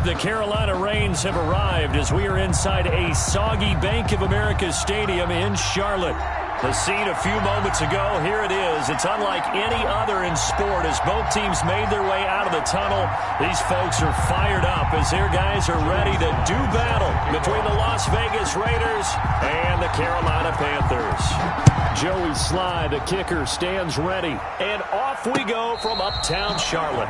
The Carolina Rains have arrived as we are inside a soggy Bank of America Stadium in Charlotte. The scene a few moments ago, here it is. It's unlike any other in sport as both teams made their way out of the tunnel. These folks are fired up as their guys are ready to do battle between the Las Vegas Raiders and the Carolina Panthers. Joey Sly, the kicker, stands ready. And off we go from uptown Charlotte.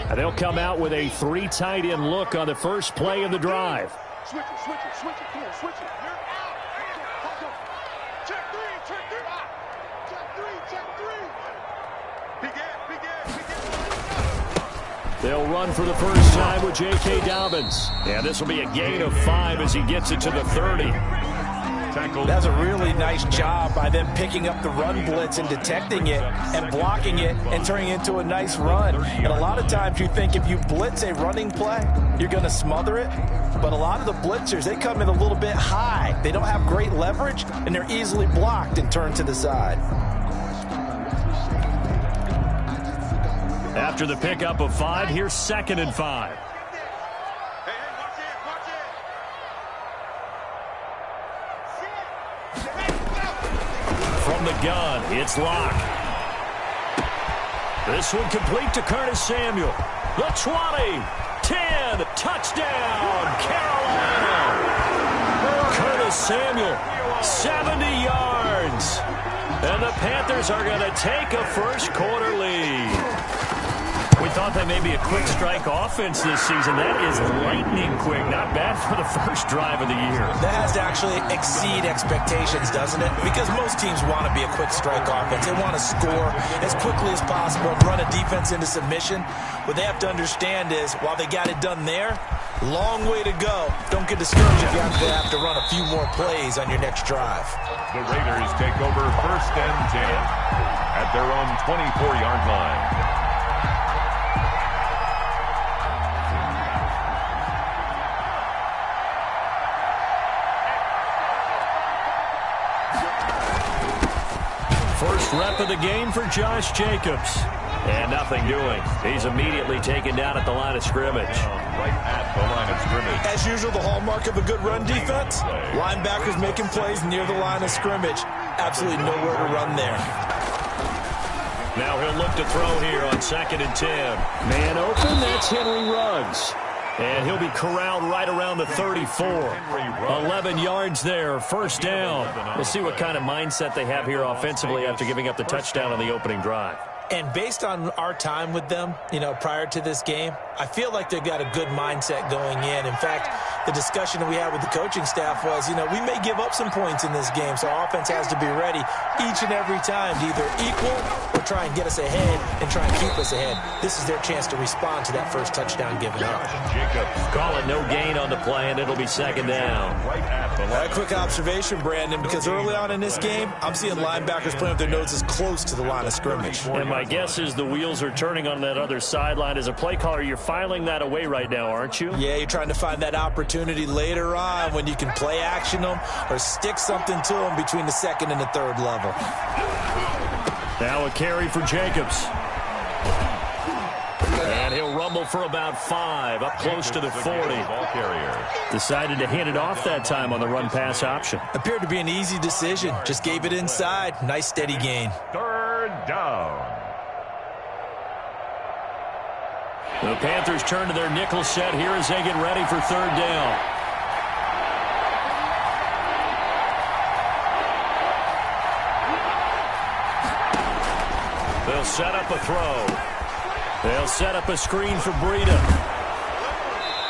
And they'll come out with a three tight end look on the first play of the drive. Switch it, switch it, switch it, come on, switch it. You're out. Check three, check three. Check three, check three. They'll run for the first time with J.K. Dobbins. Yeah, this will be a gain of 5 as he gets it to the 30. That's a really nice job by them picking up the run blitz and detecting it and blocking it and turning it into a nice run. And a lot of times you think if you blitz a running play, you're going to smother it. But a lot of the blitzers, they come in a little bit high. They don't have great leverage, and they're easily blocked and turned to the side. After the pickup of 5, here's 2nd and 5. From the gun, it's Locke. This one complete to Curtis Samuel. The 20, 10, touchdown, Carolina. Curtis Samuel, 70 yards. And the Panthers are going to take a first quarter lead. We thought that may be a quick strike offense this season. That is lightning quick. Not bad for the first drive of the year. That has to actually exceed expectations, doesn't it? Because most teams want to be a quick strike offense. They want to score as quickly as possible and run a defense into submission. What they have to understand is, while they got it done there, long way to go. Don't get discouraged if you have to run a few more plays on your next drive. The Raiders take over 1st and 10 at their own 24-yard line. First rep of the game for Josh Jacobs. And nothing doing. He's immediately taken down at the line of scrimmage. Right at the line of scrimmage. As usual, the hallmark of a good run defense, linebackers making plays near the line of scrimmage. Absolutely nowhere to run there. Now he'll look to throw here on 2nd and 10. Man open, that's Henry Ruggs. And he'll be corralled right around the 34. 11 yards there, first down. We'll see what kind of mindset they have here offensively after giving up the touchdown on the opening drive. And based on our time with them, prior to this game, I feel like they've got a good mindset going in. In fact, the discussion that we had with the coaching staff was, we may give up some points in this game, so our offense has to be ready each and every time to either equal or try and get us ahead and try and keep us ahead. This is their chance to respond to that first touchdown given up. Call it no gain on the play, and it'll be 2nd down. A quick observation, Brandon, because early on in this game, I'm seeing linebackers playing with their noses close to the line of scrimmage. And my guess is the wheels are turning on that other sideline. As a play caller, you're filing that away right now, aren't you? Yeah, you're trying to find that opportunity later on when you can play action them or stick something to them between the 2nd and the 3rd level. Now a carry for Jacobs. And he'll rumble for about 5, up close to the 40. Decided to hand it off that time on the run-pass option. Appeared to be an easy decision. Just gave it inside. Nice steady gain. 3rd down. The Panthers turn to their nickel set here as they get ready for 3rd down. They'll set up a throw. They'll set up a screen for Breida.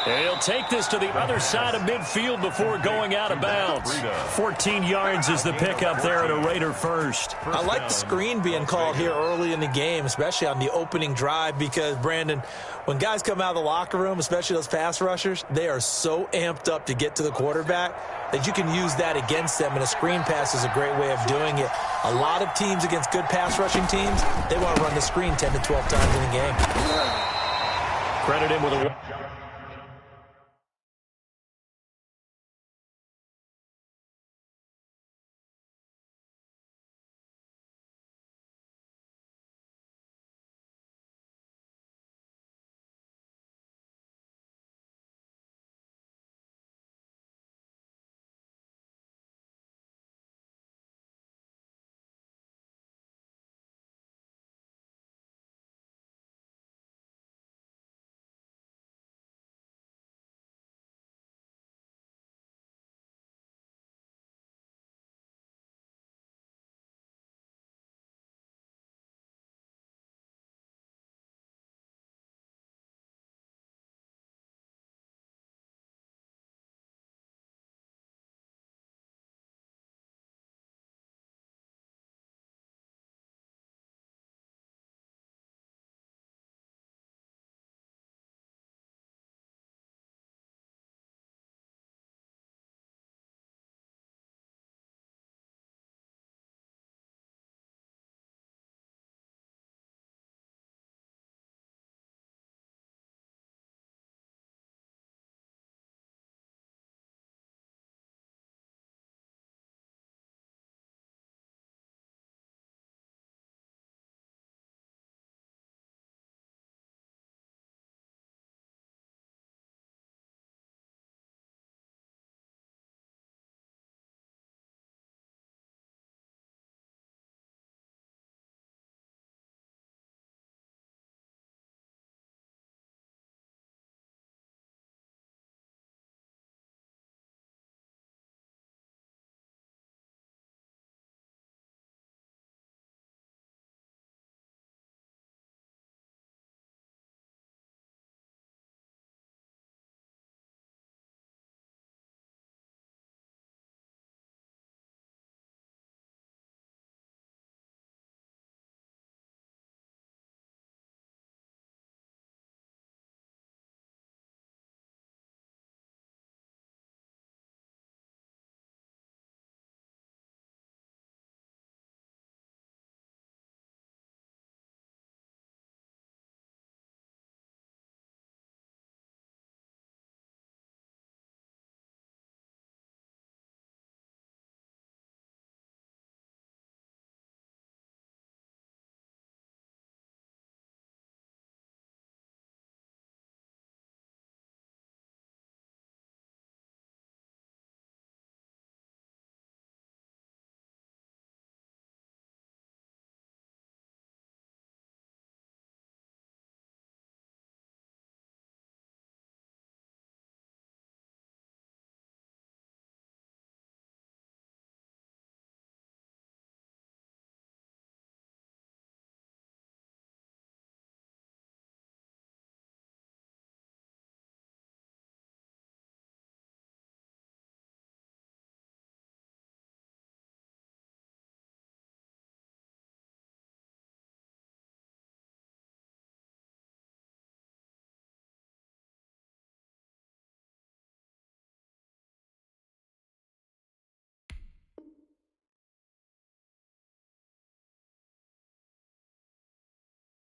And he'll take this to the other side of midfield before going out of bounds. 14 yards is the pickup there at a Raider first. I like the screen being called here early in the game, especially on the opening drive, because, Brandon, when guys come out of the locker room, especially those pass rushers, they are so amped up to get to the quarterback that you can use that against them, and a screen pass is a great way of doing it. A lot of teams against good pass rushing teams, they want to run the screen 10 to 12 times in a game. Credit him with a...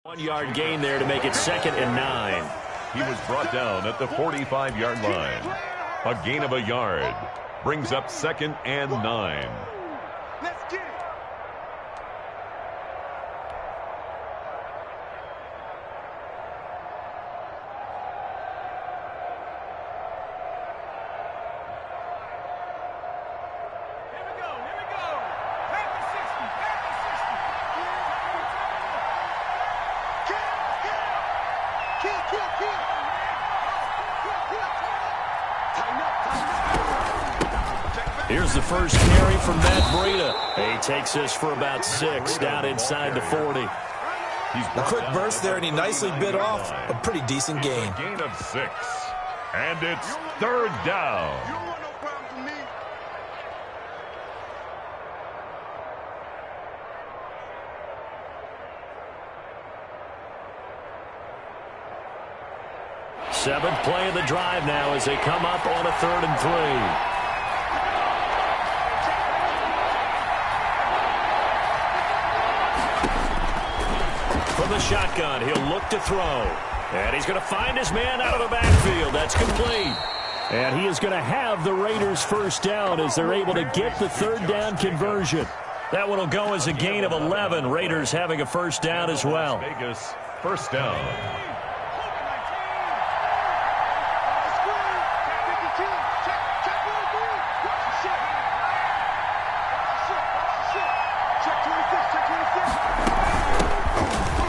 One-yard gain there to make it 2nd and 9. He was brought down at the 45-yard line. A gain of a yard brings up 2nd and 9. Let's get it. Here's the first carry from Matt Breida. He takes this for about 6 down inside the 40. A quick burst there, and he nicely bit off a pretty decent gain. Gain of 6. And it's third down. You don't want no problems with me. Seventh play of the drive now as they come up on a 3rd and 3. From the shotgun, he'll look to throw. And he's going to find his man out of the backfield. That's complete. And he is going to have the Raiders first down as they're able to get the 3rd down conversion. That one will go as a gain of 11. Raiders having a first down as well. Vegas, first down.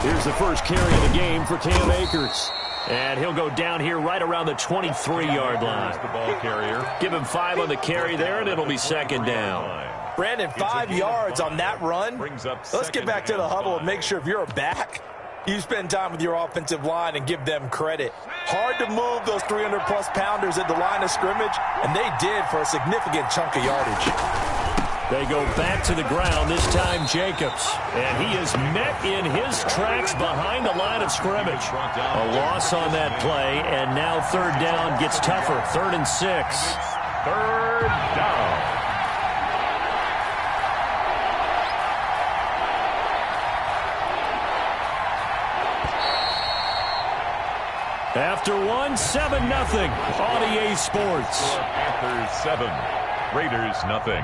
Here's the first carry of the game for Cam Akers. And he'll go down here right around the 23-yard line. The ball carrier. Give him 5 on the carry there, and it'll be second down. Brandon, 5 yards on that run. Let's get back to the huddle and make sure if you're a back, you spend time with your offensive line and give them credit. Hard to move those 300-plus pounders at the line of scrimmage, and they did for a significant chunk of yardage. They go back to the ground, this time Jacobs. And he is met in his tracks behind the line of scrimmage. A loss on that play, and now 3rd down gets tougher. 3rd and 6. 3rd down. After one, 7-0 on EA Sports. Panthers 7, Raiders nothing.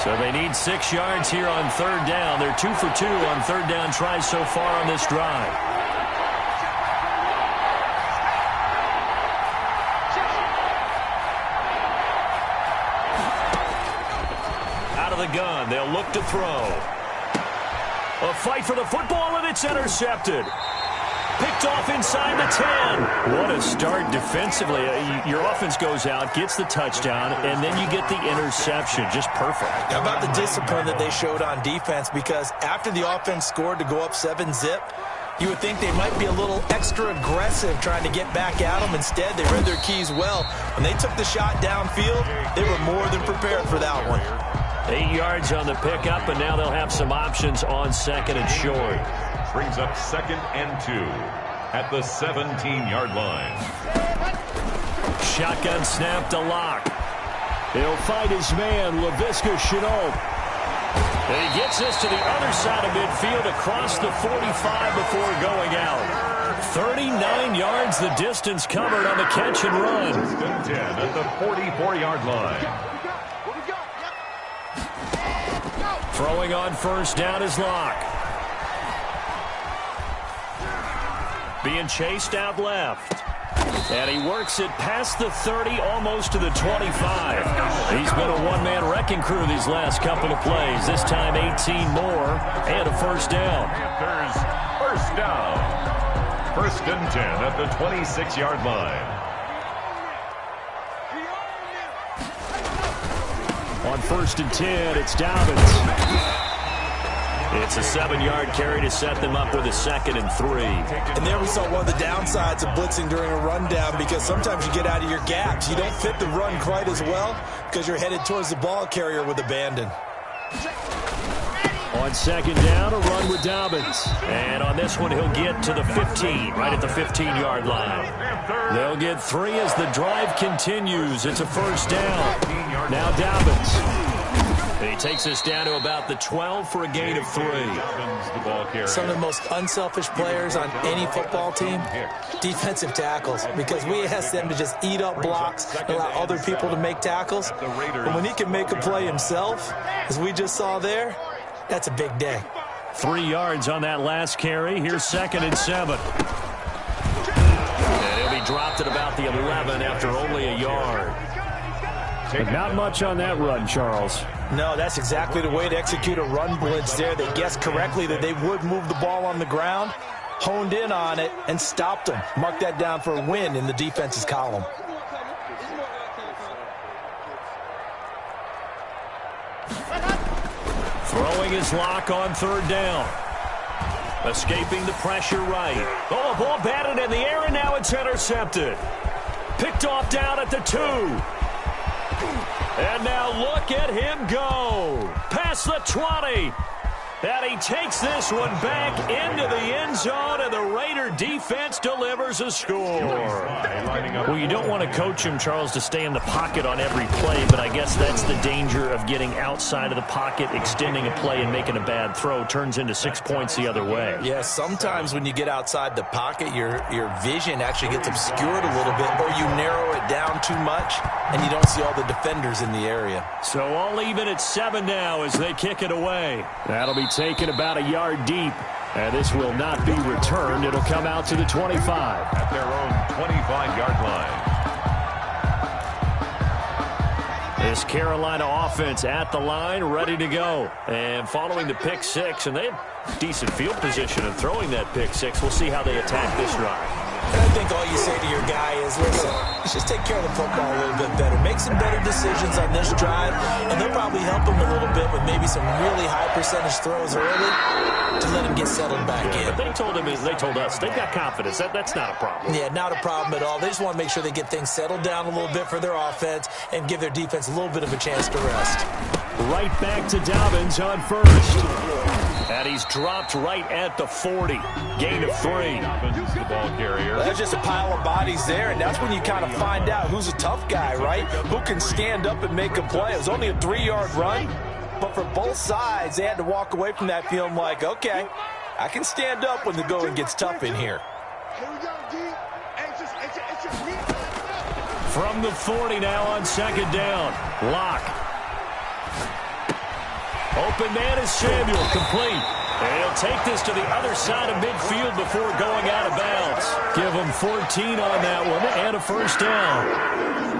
So they need 6 yards here on 3rd down. They're 2 for 2 on 3rd down tries so far on this drive. Out of the gun, they'll look to throw. A fight for the football, and it's intercepted. Picked off inside the 10. What a start defensively. Your offense goes out, gets the touchdown, and then you get the interception. Just perfect. How about the discipline that they showed on defense? Because after the offense scored to go up 7-zip, you would think they might be a little extra aggressive trying to get back at them. Instead, they read their keys well. When they took the shot downfield, they were more than prepared for that one. 8 yards on the pickup, and now they'll have some options on 2nd and short. Brings up 2nd and 2 at the 17-yard line. Shotgun snap to Lock. He'll find his man, Laviska Shenault. And he gets this to the other side of midfield across the 45 before going out. 39 yards the distance covered on the catch and run. 10 at the 44-yard line. Throwing on 1st down is Lock. Being chased out left. And he works it past the 30, almost to the 25. He's been a one-man wrecking crew these last couple of plays. This time 18 more and a first down. Panthers first down. 1st and 10 at the 26-yard line. On 1st and 10, it's Dobbins. It's a 7-yard carry to set them up with a 2nd and 3. And there we saw one of the downsides of blitzing during a rundown, because sometimes you get out of your gaps. You don't fit the run quite as well because you're headed towards the ball carrier with abandon. On 2nd down, a run with Dobbins. And on this one, he'll get to the 15, right at the 15-yard line. They'll get 3 as the drive continues. It's a first down. Now Dobbins. He takes us down to about the 12 for a gain of 3. Some of the most unselfish players on any football team, defensive tackles, because we ask them to just eat up blocks and allow other people to make tackles. But when he can make a play himself, as we just saw there, that's a big day. 3 yards on that last carry. Here's 2nd and 7. And he'll be dropped at about the 11 after only a yard. But not much on that run, Charles. No, that's exactly the way to execute a run blitz there. They guessed correctly that they would move the ball on the ground, honed in on it, and stopped them. Mark that down for a win in the defense's column. Throwing his lock on third down. Escaping the pressure right. Oh, ball batted in the air, and now it's intercepted. Picked off down at the 2. And now look at him go. Past the 20. And he takes this one back into the end zone, and the Raider defense delivers a score. Well, you don't want to coach him, Charles, to stay in the pocket on every play, but I guess that's the danger of getting outside of the pocket, extending a play, and making a bad throw. Turns into 6 points the other way. Yeah, sometimes when you get outside the pocket, your vision actually gets obscured a little bit, or you narrow it down too much, and you don't see all the defenders in the area. So all even at 7 now as they kick it away. That'll be taken about a yard deep. And this will not be returned. It'll come out to the 25. At their own 25-yard line. This Carolina offense at the line, ready to go. And following the pick 6, and they have decent field position in throwing that pick 6. We'll see how they attack this drive. And I think all you say to your guy is, listen, let's just take care of the football a little bit better. Make some better decisions on this drive, and they'll probably help him a little bit with maybe some really high percentage throws early to let him get settled back in. But they told us, they've got confidence. That's not a problem. Yeah, not a problem at all. They just want to make sure they get things settled down a little bit for their offense and give their defense a little bit of a chance to rest. Right back to Dobbins on first. And he's dropped right at the 40. Gain of 3. Dobbins, the ball carrier. There's just a pile of bodies there, and that's when you kind of find out who's a tough guy, right? Who can stand up and make a play. It was only a 3-yard run, but for both sides, they had to walk away from that feeling like, okay, I can stand up when the going gets tough in here. Here we go, D. It's your meat. From the 40 now on second down. Lock. Open man is Samuel, complete. And he'll take this to the other side of midfield before going out of bounds. Give him 14 on that one and a first down.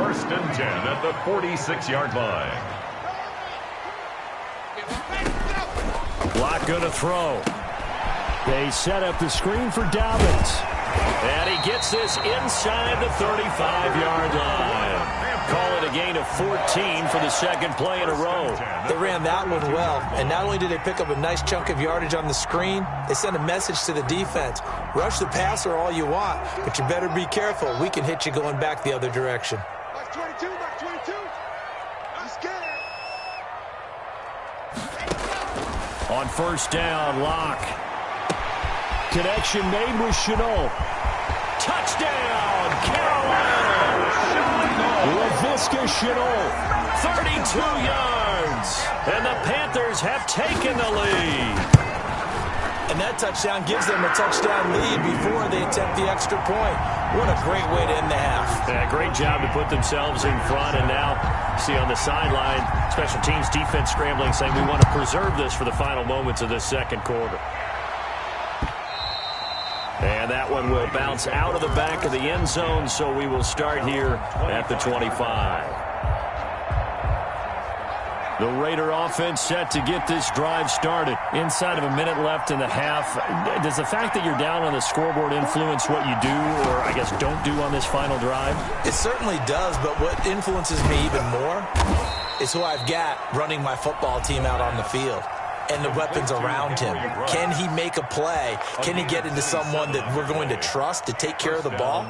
1st and 10 at the 46-yard line. Lock gonna throw. They set up the screen for Dobbins. And he gets this inside the 35-yard line. Call it a gain of 14 for the second play in a row. They ran that one well, and not only did they pick up a nice chunk of yardage on the screen, they sent a message to the defense. Rush the passer all you want, but you better be careful. We can hit you going back the other direction. Box 22, box 22. I'm scared. On first down, Lock. Connection made with Chenault. Touchdown, Carolina! LaVisca Chenault, 32 yards. And the Panthers have taken the lead. And that touchdown gives them a touchdown lead before they attempt the extra point. What a great way to end the half. Yeah, great job to put themselves in front. And now, see on the sideline, special teams defense scrambling, saying we want to preserve this for the final moments of this second quarter. And that one will bounce out of the back of the end zone, so we will start here at the 25. The Raider offense set to get this drive started. Inside of a minute left in the half. Does the fact that you're down on the scoreboard influence what you do, or I guess don't do on this final drive? It certainly does, but what influences me even more is who I've got running my football team out on the field. And the weapons around him. Can he make a play? Can he get into someone that we're going to trust to take care of the ball?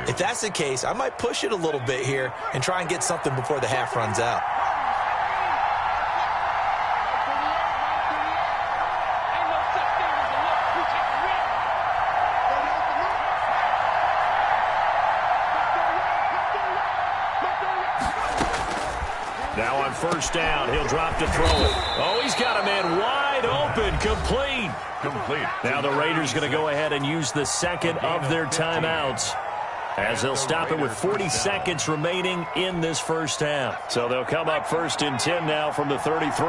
If that's the case, I might push it a little bit here and try and get something before the half runs out. Now on first down, he'll drop to throw it. Oh, he's got a man wide open, complete. Now the Raiders going to go ahead and use the second of their timeouts, as they'll stop it with 40 seconds remaining in this first half. So they'll come up 1st and 10 now from the 33.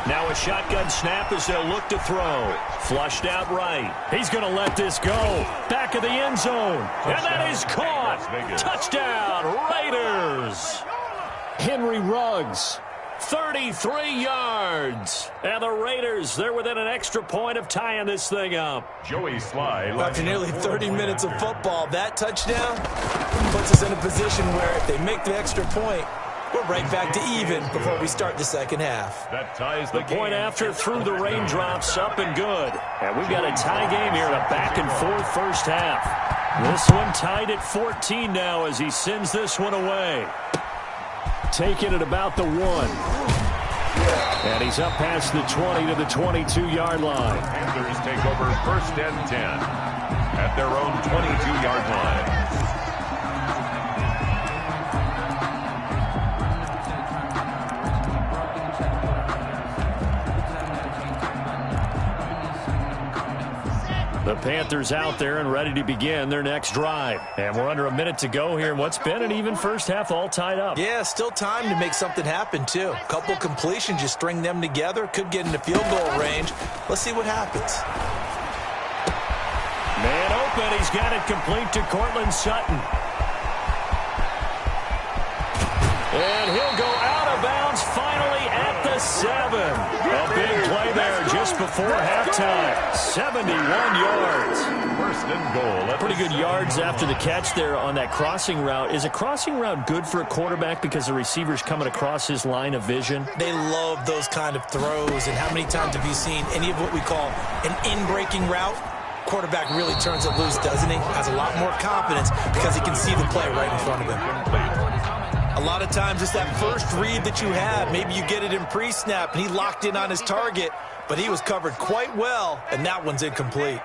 Now a shotgun snap as they'll look to throw. Flushed out right. He's going to let this go. Back of the end zone. And that is caught. Touchdown, Raiders. Henry Ruggs, 33 yards. And the Raiders, they're within an extra point of tying this thing up. Joey Sly. After nearly 30 minutes of football, that touchdown puts us in a position where if they make the extra point, We're right back to even before we start the second half. That ties The point after through the raindrops, up and good. And we've got a tie game here in a back-and-forth first half. This one tied at 14 now as he sends this one away. Taking it about the 1. And he's up past the 20 to the 22-yard line. Panthers take over 1st and 10 at their own 22-yard line. The Panthers out there and ready to begin their next drive. And we're under a minute to go here in what's been an even first half, all tied up. Yeah, still time to make something happen, too. A couple completions, you string them together, could get into field goal range. Let's see what happens. Man open, he's got it complete to Cortland Sutton. And he'll go out of bounds finally at the 7. A big play there just before halftime. 71 yards. 1st and goal. Pretty good yards after the catch there on that crossing route. Is a crossing route good for a quarterback because the receiver's coming across his line of vision? They love those kind of throws. And how many times have you seen any of what we call an in-breaking route? Quarterback really turns it loose, doesn't he? Has a lot more confidence because he can see the play right in front of him. A lot of times it's that first read that you have. Maybe you get it in pre-snap and he locked in on his target, but he was covered quite well, and that one's incomplete.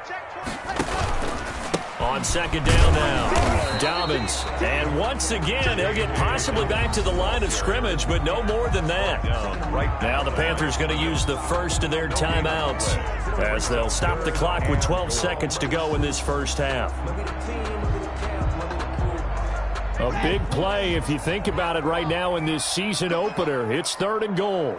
On second down now, Dobbins. And once again, he'll get possibly back to the line of scrimmage, but no more than that. Now the Panthers going to use the first of their timeouts as they'll stop the clock with 12 seconds to go in this first half. A big play if you think about it right now in this season opener. It's 3rd and goal.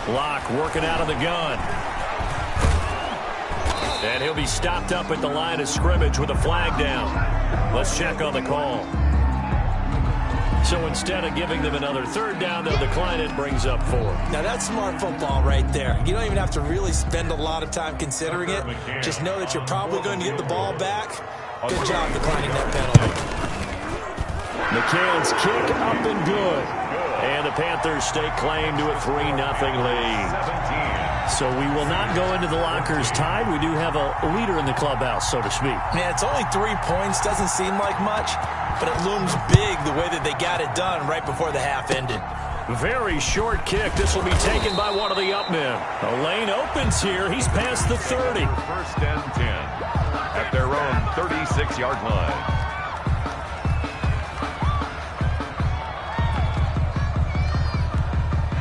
Block working out of the gun. And he'll be stopped up at the line of scrimmage with a flag down. Let's check on the call. So instead of giving them another 3rd down, they'll decline it, brings up 4. Now that's smart football right there. You don't even have to really spend a lot of time considering it. Just know that you're probably going to get the ball back. Good job declining that penalty. McCann's kick up and good. And the Panthers stake claim to a 3-0 lead. So we will not go into the lockers tied. We do have a leader in the clubhouse, so to speak. Yeah, it's only 3 points. Doesn't seem like much, but it looms big the way that they got it done right before the half ended. Very short kick. This will be taken by one of the up men. A lane opens here. He's past the 30. 1st and 10 at their own 36-yard line.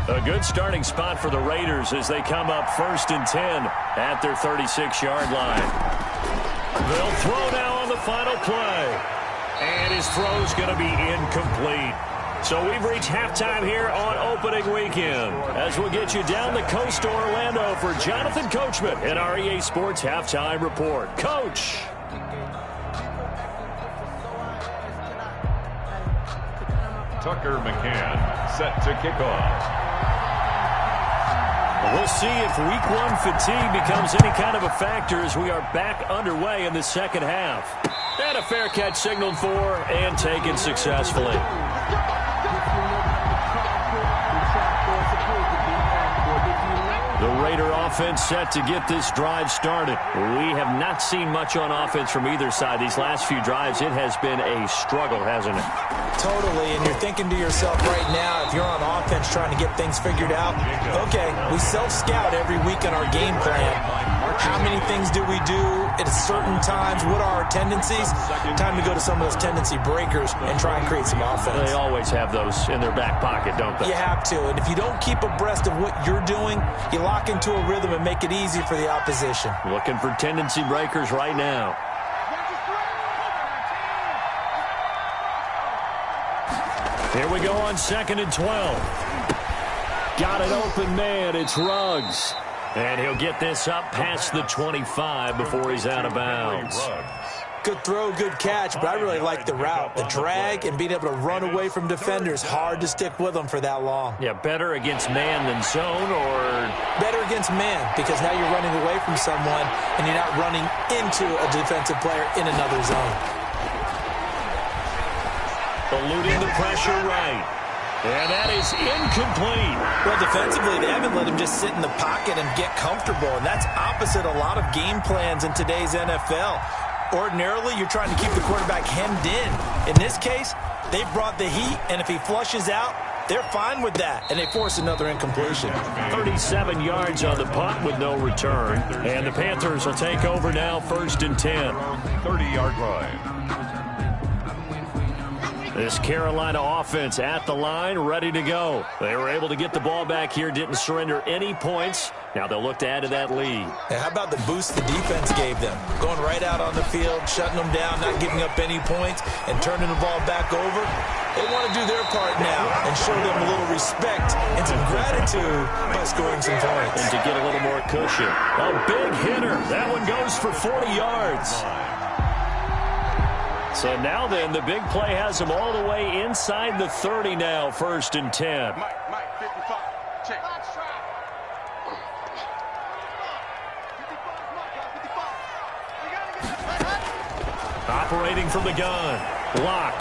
A good starting spot for the Raiders as they come up 1st and 10 at their 36-yard line. They'll throw now on the final play. And his throw's going to be incomplete. So we've reached halftime here on opening weekend as we'll get you down the coast to Orlando for Jonathan Coachman in our EA Sports Halftime Report. Coach! Tucker McCann set to kick off. We'll see if week 1 fatigue becomes any kind of a factor as we are back underway in the second half. And a fair catch signaled for and taken successfully. The Raider offense set to get this drive started. We have not seen much on offense from either side. These last few drives, it has been a struggle, hasn't it? Totally, and you're thinking to yourself right now, if you're on offense trying to get things figured out, okay, we self-scout every week in our game plan. How many things do we do at certain times? What are our tendencies? Time to go to some of those tendency breakers and try and create some offense. They always have those in their back pocket, don't they? You have to, and if you don't keep abreast of what you're doing, you lock into a rhythm and make it easy for the opposition. Looking for tendency breakers right now. Here we go on 2nd and 12. Got an open man. It's Ruggs. And he'll get this up past the 25 before he's out of bounds. Good throw, good catch, but I really like the route, the drag, and being able to run away from defenders. Hard to stick with them for that long. Yeah, better against man than zone, or? Better against man, because now you're running away from someone, and you're not running into a defensive player in another zone. Eluding the pressure right. And that is incomplete. Well, defensively, they haven't let him just sit in the pocket and get comfortable, and that's opposite a lot of game plans in today's NFL. Ordinarily, you're trying to keep the quarterback hemmed in. In this case, they've brought the heat, and if he flushes out, they're fine with that, and they force another incompletion. 37 yards on the punt with no return. And the Panthers will take over now, 1st and 10. 30-yard line. This Carolina offense at the line, ready to go. They were able to get the ball back here, didn't surrender any points. Now they'll look to add to that lead. And how about the boost the defense gave them? Going right out on the field, shutting them down, not giving up any points, and turning the ball back over. They want to do their part now and show them a little respect and some gratitude by scoring some points. And to get a little more cushion. A big hitter. That one goes for 40 yards. So now then, the big play has them all the way inside the 30 now, 1st and 10. Mike, 55. Check. Operating from the gun. Lock.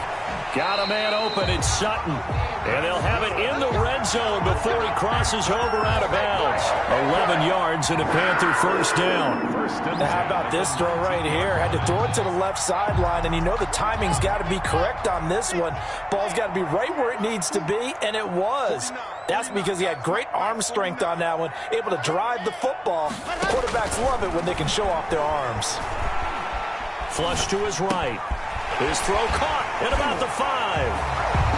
Got a man open. It's Sutton. And they'll have it in the red zone before he crosses over out of bounds. 11 yards and a Panther 1st down. Now how about this throw right here? Had to throw it to the left sideline, and you know the timing's got to be correct on this one. Ball's got to be right where it needs to be, and it was. That's because he had great arm strength on that one, able to drive the football. Quarterbacks love it when they can show off their arms. Flush to his right. His throw caught at about the 5.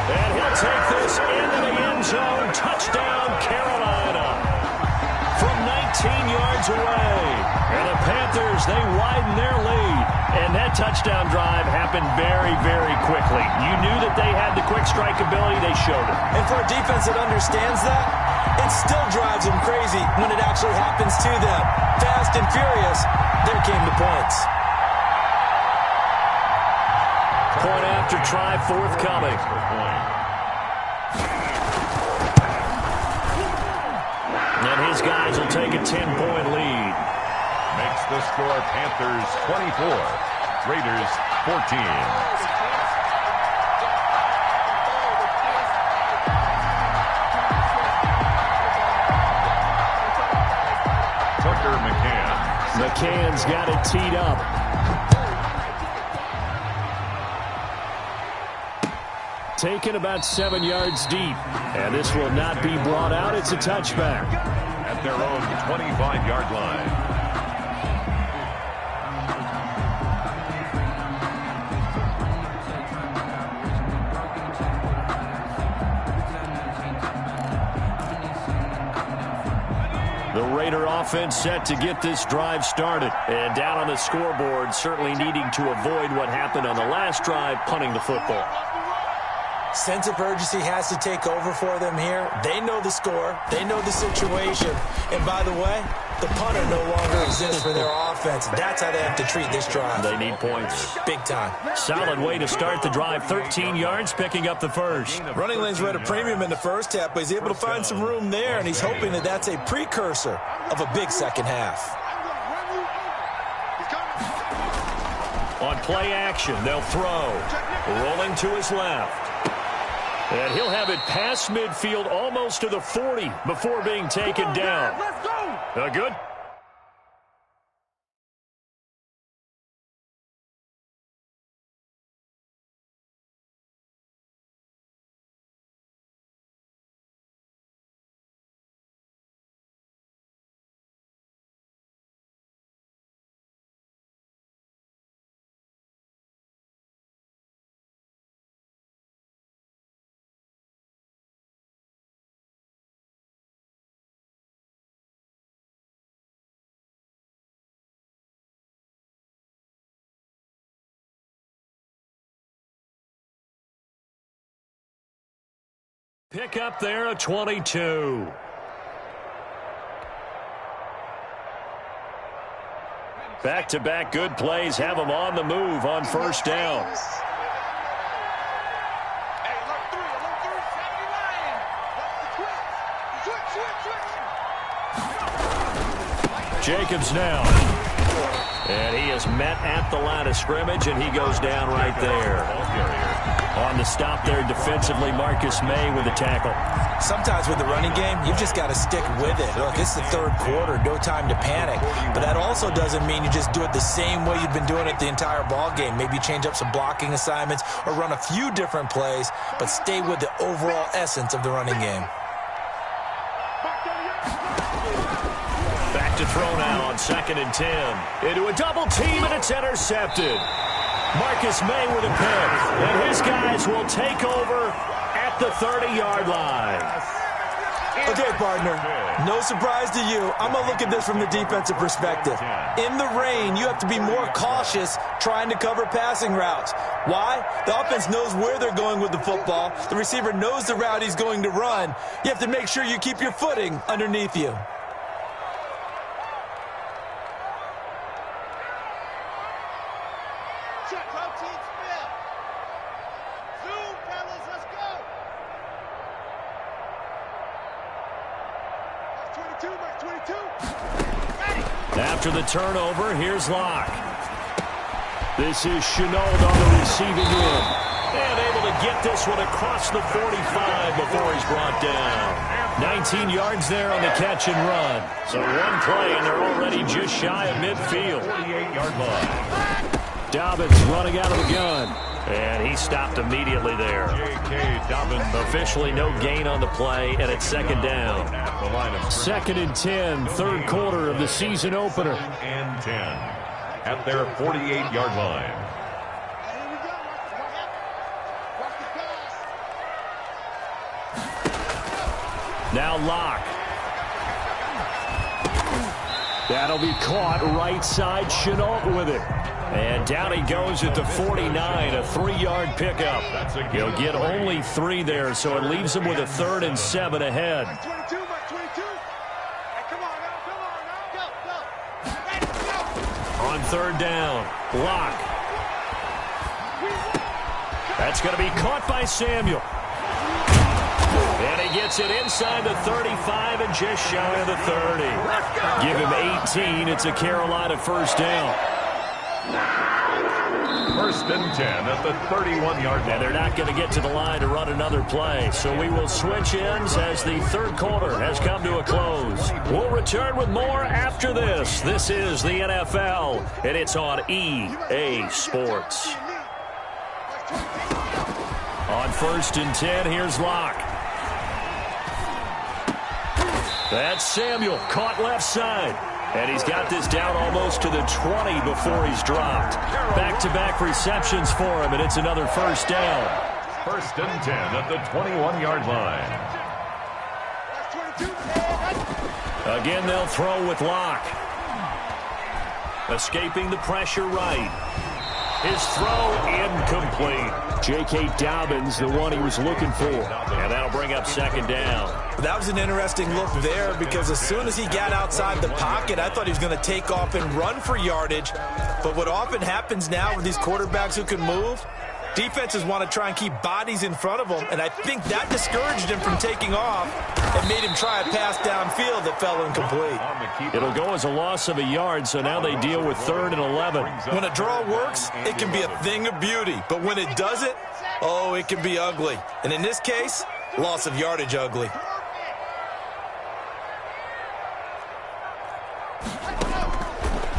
And he'll take this into the end zone. Touchdown, Carolina. From 19 yards away. And the Panthers, they widen their lead. And that touchdown drive happened very, very quickly. You knew that they had the quick strike ability. They showed it. And for a defense that understands that, it still drives them crazy when it actually happens to them. Fast and furious, there came the points. Point after try forthcoming. And his guys will take a 10-point lead. Makes the score Panthers 24, Raiders 14. Tucker McCann. McCann's got it teed up. Taken about 7 yards deep. And this will not be brought out. It's a touchback. At their own 25-yard line. The Raider offense set to get this drive started. And down on the scoreboard, certainly needing to avoid what happened on the last drive, punting the football. Sense of urgency has to take over for them here. They know the score. They know the situation. And by the way, the punter no longer exists for their offense. That's how they have to treat this drive. They need points. Big time. Solid way to start the drive. 13 yards, picking up the first. Running lanes were at a premium in the first half, but he's able to find some room there, and he's hoping that that's a precursor of a big second half. On play action, they'll throw. Rolling to his left. And he'll have it past midfield almost to the 40 before being taken down. Let's go! Good. Pick up there a 22. Back-to-back good plays have them on the move on first down. Jacobs now. And he is met at the line of scrimmage, and he goes down right there. On the stop there defensively, Marcus May with the tackle. Sometimes with the running game, you've just got to stick with it. Look, it's the third quarter, no time to panic. But that also doesn't mean you just do it the same way you've been doing it the entire ball game. Maybe change up some blocking assignments or run a few different plays, but stay with the overall essence of the running game. Back to throw now on 2nd and 10. Into a double team, and it's intercepted. Marcus May with a pick, and his guys will take over at the 30-yard line. Okay, partner, no surprise to you. I'm going to look at this from the defensive perspective. In the rain, you have to be more cautious trying to cover passing routes. Why? The offense knows where they're going with the football. The receiver knows the route he's going to run. You have to make sure you keep your footing underneath you. After the turnover, here's Locke. This is Chenault on the receiving end. And able to get this one across the 45 before he's brought down. 19 yards there on the catch and run. So one play, and they're already just shy of midfield. 48-yard line. Dobbins running out of the gun. And he stopped immediately there. J.K. Dobbins. Officially no gain on the play, and it's 2nd down. 2nd and 10, third quarter of the season opener. 2nd and 10 at their 48-yard line. Now Locke. That'll be caught right side. Chenault with it. And down he goes at the 49, a 3-yard pickup. He'll get only 3 there, so it leaves him with a 3rd and 7 ahead. On 3rd down, Locke. That's going to be caught by Samuel. And he gets it inside the 35 and just shy of the 30. Give him 18. It's a Carolina first down. 1st and 10 at the 31-yard line. And they're not going to get to the line to run another play. So we will switch ends as the third quarter has come to a close. We'll return with more after this. This is the NFL, and it's on EA Sports. On 1st and 10, here's Locke. That's Samuel, caught left side. And he's got this down almost to the 20 before he's dropped. Back-to-back receptions for him, and it's another first down. 1st and 10 at the 21-yard line. Again, they'll throw with Locke. Escaping the pressure right. His throw incomplete. J.K. Dobbins, the one he was looking for. And that'll bring up 2nd down. That was an interesting look there because as soon as he got outside the pocket, I thought he was going to take off and run for yardage. But what often happens now with these quarterbacks who can move, defenses want to try and keep bodies in front of them, and I think that discouraged him from taking off and made him try a pass downfield that fell incomplete. It'll go as a loss of a yard, so now they deal with 3rd and 11. When a draw works, it can be a thing of beauty, but when it doesn't, oh, it can be ugly. And in this case, loss of yardage ugly.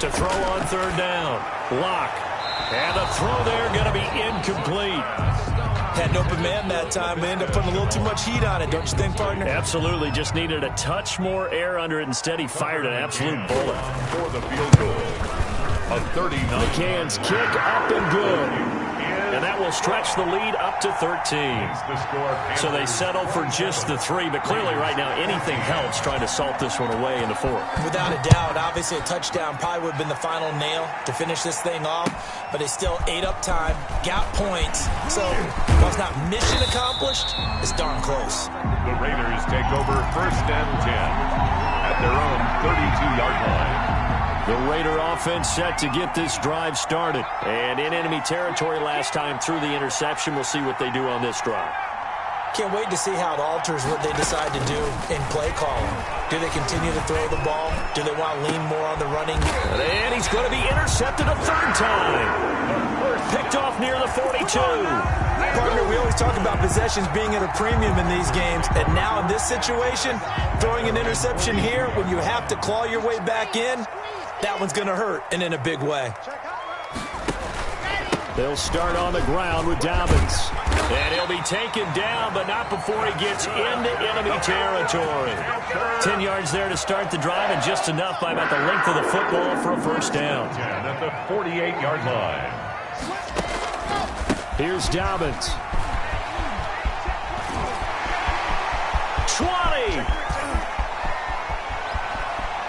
To throw on 3rd down, Locke. And the throw there going to be incomplete. Had an open man that time. We ended up putting a little too much heat on it, don't you think, partner? Absolutely. Just needed a touch more air under it. Instead, he fired an absolute bullet. For the field goal. A 39. McCann's kick up and good. And that will stretch the lead up to 13. So they settle for just the 3. But clearly right now, anything helps trying to salt this one away in the 4th. Without a doubt, obviously a touchdown probably would have been the final nail to finish this thing off. But they still ate up time, got points. So while it's not mission accomplished, it's darn close. The Raiders take over 1st and 10 at their own 32-yard line. The Raider offense set to get this drive started. And in enemy territory last time through the interception. We'll see what they do on this drive. Can't wait to see how it alters what they decide to do in play calling. Do they continue to throw the ball? Do they want to lean more on the running? And he's going to be intercepted a third time. Picked off near the 42. Partner, we always talk about possessions being at a premium in these games. And now in this situation, throwing an interception here when you have to claw your way back in, that one's going to hurt, and in a big way. They'll start on the ground with Dobbins. And he'll be taken down, but not before he gets into enemy territory. 10 yards there to start the drive, and just enough by about the length of the football for a first down. At the 48-yard line. Here's Dobbins. 20.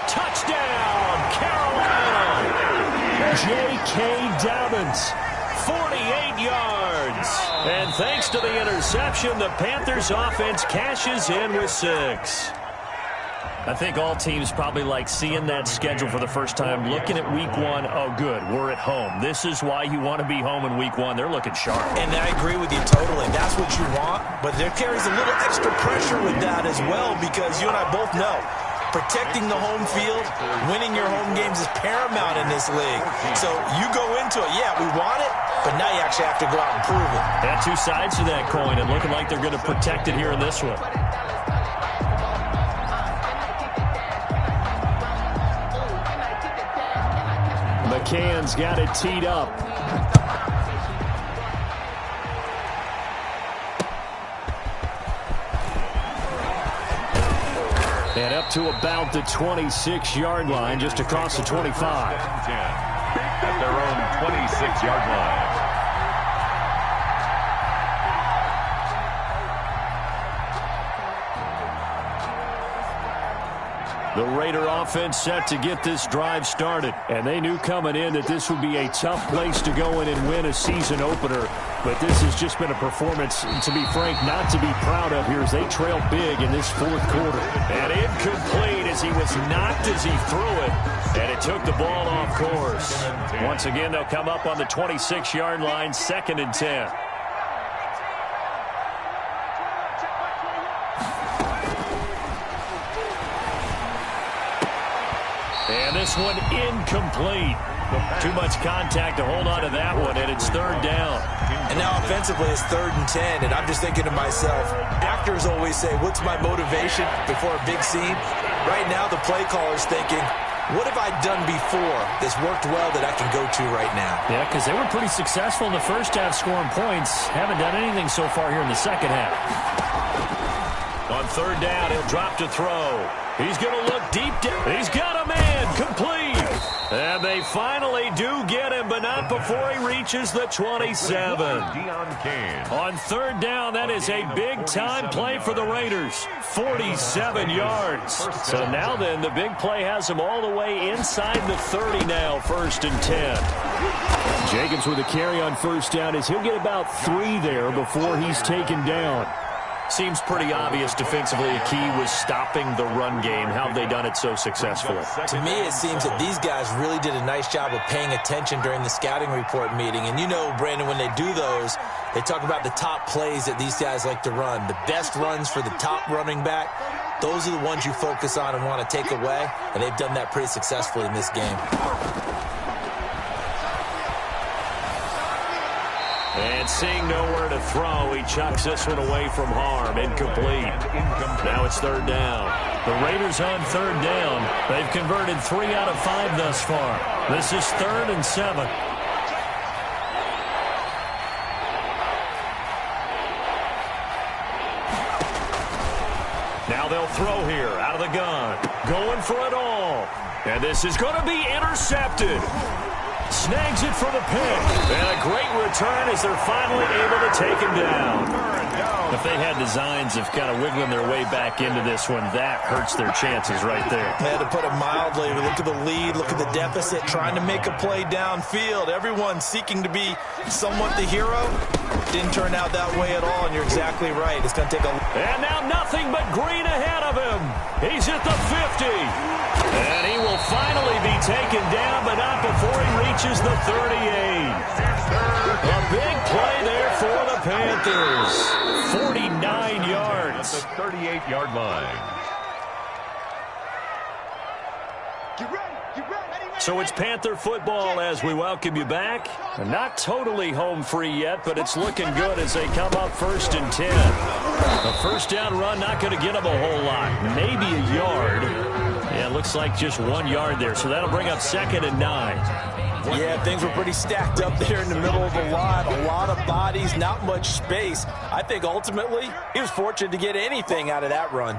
Touchdown, Carolina. J.K. Dobbins. 48 yards. And thanks to the interception, the Panthers offense cashes in with 6. I think all teams probably like seeing that schedule for the first time, looking at week 1. Oh, good, we're at home. This is why you want to be home in week 1. They're looking sharp. And I agree with you totally. That's what you want. But there carries a little extra pressure with that as well, because you and I both know protecting the home field, winning your home games is paramount in this league. So you go into it, yeah, we want it, but now you actually have to go out and prove it. And two sides to that coin, and looking like they're going to protect it here in this one. McCann's got it teed up. And up to about the 26-yard line, just across the 25. At their own 26-yard line. The Raider offense set to get this drive started. And they knew coming in that this would be a tough place to go in and win a season opener. But this has just been a performance, to be frank, not to be proud of here as they trail big in this fourth quarter. And incomplete as he was knocked as he threw it. And it took the ball off course. Once again, they'll come up on the 26-yard line, 2nd and 10. And this one incomplete. Too much contact to hold on to that one, and it's 3rd down. And now offensively it's 3rd and 10, and I'm just thinking to myself, actors always say, what's my motivation before a big scene? Right now the play caller's thinking, what have I done before that's worked well that I can go to right now? Yeah, because they were pretty successful in the first half scoring points. Haven't done anything so far here in the second half. On 3rd down, he'll drop to throw. He's going to look deep down. He's got a man, complete. And they finally do get him, but not before he reaches the 27. On 3rd down, that is a big-time play for the Raiders. 47 yards. So now then, the big play has him all the way inside the 30 now, 1st and 10. Jacobs with a carry on 1st down as he'll get about 3 there before he's taken down. Seems pretty obvious defensively a key was stopping the run game. How have they done it so successfully? To me, it seems that these guys really did a nice job of paying attention during the scouting report meeting. And you know, Brandon, when they do those, they talk about the top plays that these guys like to run. The best runs for the top running back, those are the ones you focus on and want to take away. And they've done that pretty successfully in this game. And seeing nowhere to throw, he chucks this one away from harm. Incomplete. Now it's 3rd down. The Raiders on 3rd down. They've converted 3 out of 5 thus far. This is 3rd and 7. Now they'll throw here out of the gun. Going for it all. And this is going to be intercepted. Snags it for the pick. And a great return as they're finally able to take him down. If they had designs of kind of wiggling their way back into this one, that hurts their chances right there. Yeah, to put it mildly, look at the lead, look at the deficit, trying to make a play downfield. Everyone seeking to be somewhat the hero. Didn't turn out that way at all, and you're exactly right. It's going to take a... And now nothing but green ahead of him. He's at the 50. And he will finally be taken down, but not before he reaches the 38. A big play there for the Panthers. 49 yards. At the 38-yard line. So it's Panther football as we welcome you back. Not totally home free yet, but it's looking good as they come up 1st and 10. A first down run, not going to get them a whole lot. Maybe a yard. Yeah, it looks like just 1 yard there. So that'll bring up 2nd and 9. Yeah, things were pretty stacked up there in the middle of the line. A lot of bodies, not much space. I think ultimately he was fortunate to get anything out of that run.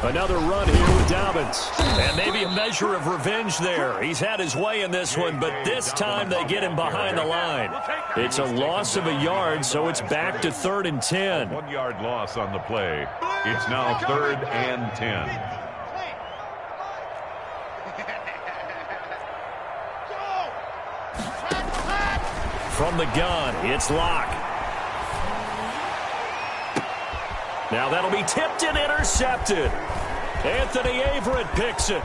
Another run here with Dobbins. And maybe a measure of revenge there. He's had his way in this one, but this time they get him behind the line. It's a loss of a yard, so it's back to 3rd and 10. 1 yard loss on the play. It's now 3rd and 10. From the gun, it's Locke. Now that'll be tipped and intercepted. Anthony Averett picks it.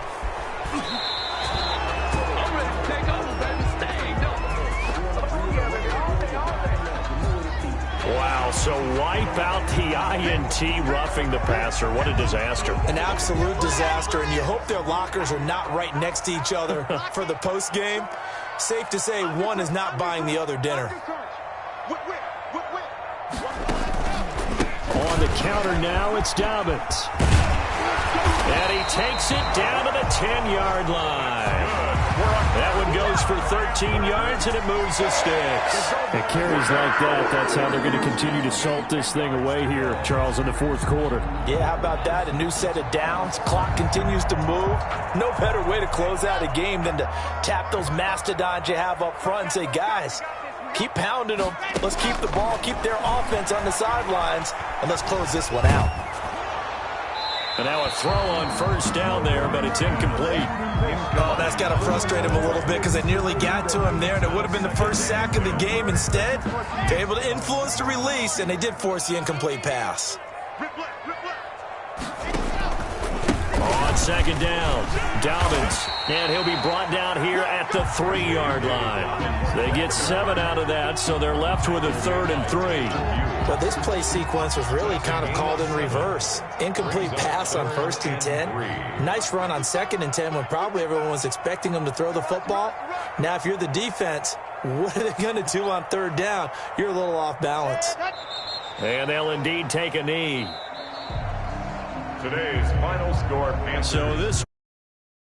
Wow, so wipe out the INT roughing the passer. What a disaster. An absolute disaster, and you hope their lockers are not right next to each other for the postgame. Safe to say one is not buying the other dinner. On the counter now, it's Dobbins. And he takes it down to the 10-yard line. That one goes for 13 yards, and it moves the sticks. It carries like that. That's how they're going to continue to salt this thing away here, Charles, in the 4th quarter. Yeah, how about that? A new set of downs. Clock continues to move. No better way to close out a game than to tap those mastodons you have up front and say, guys, keep pounding them. Let's keep the ball, keep their offense on the sidelines, and let's close this one out. And now a throw on 1st down there, but it's incomplete. Oh, that's got to frustrate him a little bit because they nearly got to him there, and it would have been the first sack of the game. Instead, they're able to influence the release, and they did force the incomplete pass. On 2nd down, Dobbins, and he'll be brought down here at the 3-yard line. They get 7 out of that, so they're left with a 3rd and 3. But this play sequence was really kind of called in reverse. Incomplete pass on 1st and 10. Nice run on 2nd and 10 when probably everyone was expecting them to throw the football. Now, if you're the defense, what are they going to do on 3rd down? You're a little off balance. And they'll indeed take a knee. Today's final score, Panthers. So this